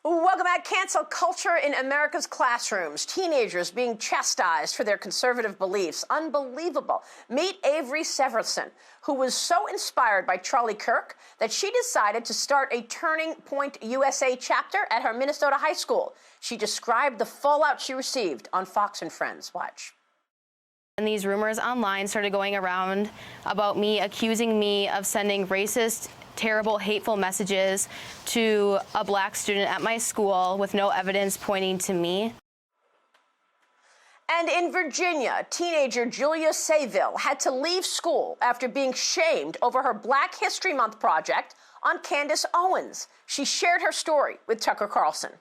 Welcome back. Cancel culture in America's classrooms. Teenagers being chastised for their conservative beliefs. Unbelievable. Meet Avery Severson, who was so inspired by Charlie Kirk that she decided to start a Turning Point U.S.A. chapter at her Minnesota high school. She described the fallout she received on Fox and Friends. Watch. And these rumors online started going around about me, accusing me of sending racist, terrible, hateful messages to a black student at my school with no evidence pointing to me. And in Virginia, teenager Julia Sayville had to leave school after being shamed over her Black History Month project on Candace Owens. She shared her story with Tucker Carlson.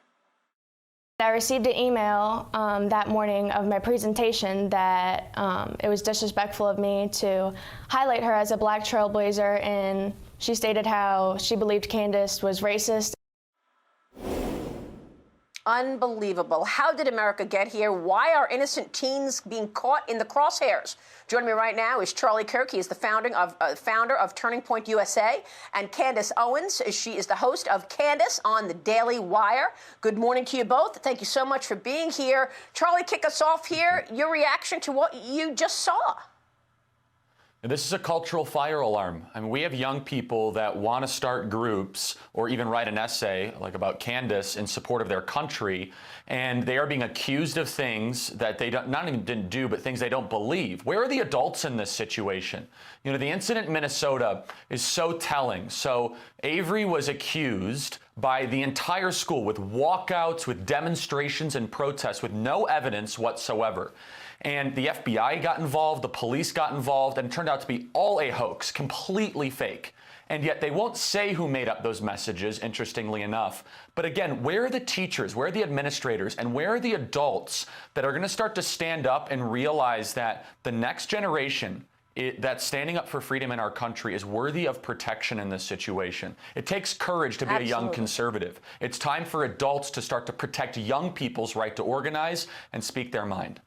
I received an email that morning of my presentation that it was disrespectful of me to highlight her as a black trailblazer, and she stated how she believed Candace was racist. Unbelievable. How did America get here? Why are innocent teens being caught in the crosshairs? Joining me right now is Charlie Kirk. He is the founder of Turning Point USA, and Candace Owens. She is the host of Candace on the Daily Wire. Good morning to you both. Thank you so much for being here. Charlie, kick us off here. Your reaction to what you just saw. This is a cultural fire alarm. I mean, we have young people that want to start groups or even write an essay like about Candace in support of their country, and they are being accused of things that they not even didn't do, but things they don't believe. Where are the adults in this situation? You know, the incident in Minnesota is so telling. So Avery was accused by the entire school with walkouts, with demonstrations and protests, with no evidence whatsoever. And the FBI got involved, the police got involved, and it turned out to be all a hoax, completely fake. And yet they won't say who made up those messages, interestingly enough. But again, where are the teachers, where are the administrators, and where are the adults that are going to start to stand up and realize that the next generation that's standing up for freedom in our country is worthy of protection in this situation? It takes courage to be a young conservative. It's time for adults to start to protect young people's right to organize and speak their mind.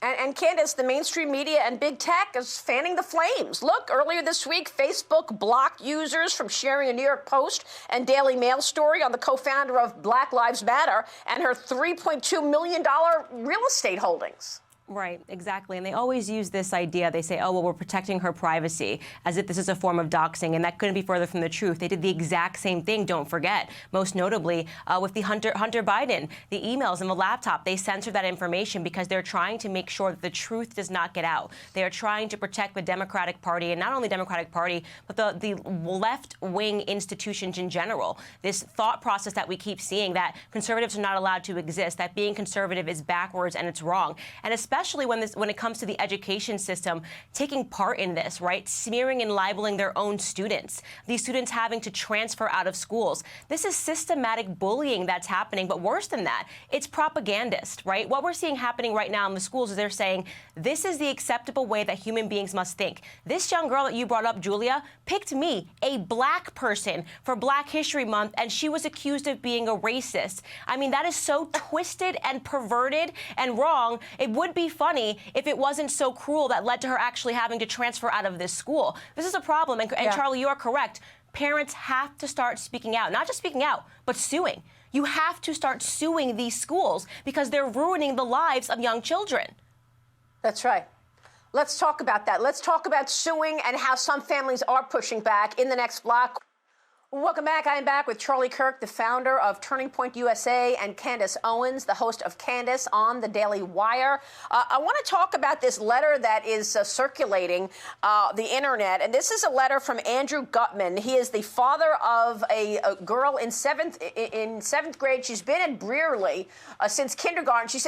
And Candace, the mainstream media and big tech is fanning the flames. Look, earlier this week, Facebook blocked users from sharing a New York Post and Daily Mail story on the co-founder of Black Lives Matter and her $3.2 million real estate holdings. Right, exactly. And they always use this idea. They say, oh, well, we're protecting her privacy, as if this is a form of doxing. And that couldn't be further from the truth. They did the exact same thing, don't forget. Most notably with the Hunter Biden, the emails and the laptop. They censored that information because they're trying to make sure that the truth does not get out. They are trying to protect the Democratic Party, and not only Democratic Party, but the left-wing institutions in general. This thought process that we keep seeing, that conservatives are not allowed to exist, that being conservative is backwards and it's wrong. And especially when it comes to the education system taking part in this, right? Smearing and libeling their own students. These students having to transfer out of schools. This is systematic bullying that's happening, but worse than that, it's propagandist, right? What we're seeing happening right now in the schools is they're saying this is the acceptable way that human beings must think. This young girl that you brought up, Julia, picked me, a black person, for Black History Month, and she was accused of being a racist. I mean, that is so twisted and perverted and wrong. It would be funny if it wasn't so cruel that led to her actually having to transfer out of this school. This is a problem, and Charlie, you are correct. Parents have to start speaking out, not just speaking out, but suing. You have to start suing these schools because they're ruining the lives of young children. That's right. Let's talk about that. Let's talk about suing and how some families are pushing back in the next block. Welcome back. I am back with Charlie Kirk, the founder of Turning Point USA, and Candace Owens, the host of Candace on the Daily Wire. I want to talk about this letter that is circulating the internet, and this is a letter from Andrew Gutman. He is the father of a girl in seventh grade. She's been at Brearley since kindergarten. He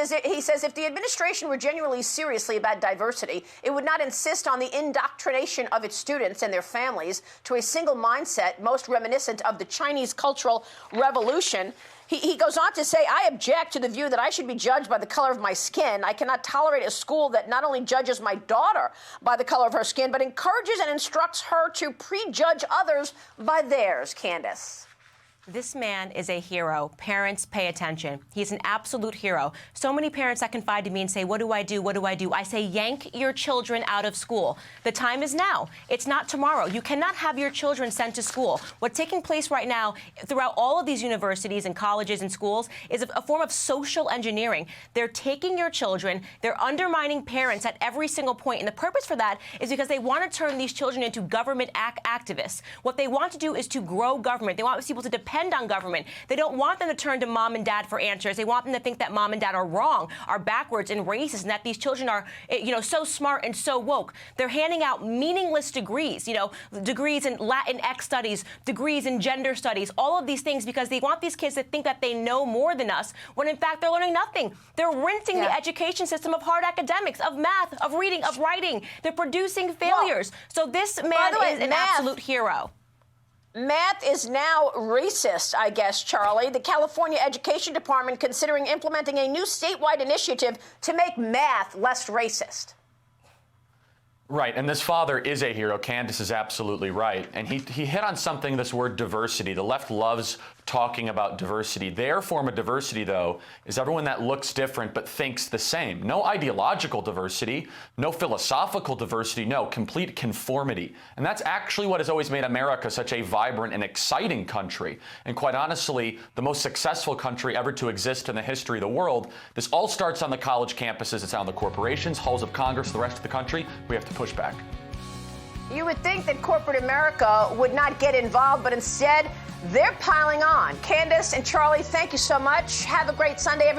says if the administration were genuinely seriously about diversity, it would not insist on the indoctrination of its students and their families to a single mindset, most reminiscent of the Chinese Cultural Revolution. He goes on to say, I object to the view that I should be judged by the color of my skin. I cannot tolerate a school that not only judges my daughter by the color of her skin, but encourages and instructs her to prejudge others by theirs. Candace. This man is a hero. Parents, pay attention. He's an absolute hero. So many parents that confide to me and say, what do I do? What do I do? I say, yank your children out of school. The time is now. It's not tomorrow. You cannot have your children sent to school. What's taking place right now throughout all of these universities and colleges and schools is a form of social engineering. They're taking your children. They're undermining parents at every single point. And the purpose for that is because they want to turn these children into government activists. What they want to do is to grow government. They want people to depend on government. They don't want them to turn to mom and dad for answers. They want them to think that mom and dad are wrong, are backwards and racist, and that these children are, so smart and so woke. They're handing out meaningless degrees, degrees in Latin X studies, degrees in gender studies, all of these things because they want these kids to think that they know more than us, when in fact they're learning nothing. They're rinsing the education system of hard academics, of math, of reading, of writing. They're producing failures. So this man is an absolute hero. Math is now racist, I guess, Charlie. The California Education Department considering implementing a new statewide initiative to make math less racist. Right, and this father is a hero. Candace is absolutely right. And he hit on something, this word diversity. The left loves talking about diversity. Their form of diversity, though, is everyone that looks different but thinks the same. No ideological diversity, no philosophical diversity, no, complete conformity. And that's actually what has always made America such a vibrant and exciting country. And quite honestly, the most successful country ever to exist in the history of the world. This all starts on the college campuses. It's on the corporations, halls of Congress, the rest of the country. We have to push back. You would think that corporate America would not get involved, but instead, they're piling on. Candace and Charlie, thank you so much. Have a great Sunday, everybody.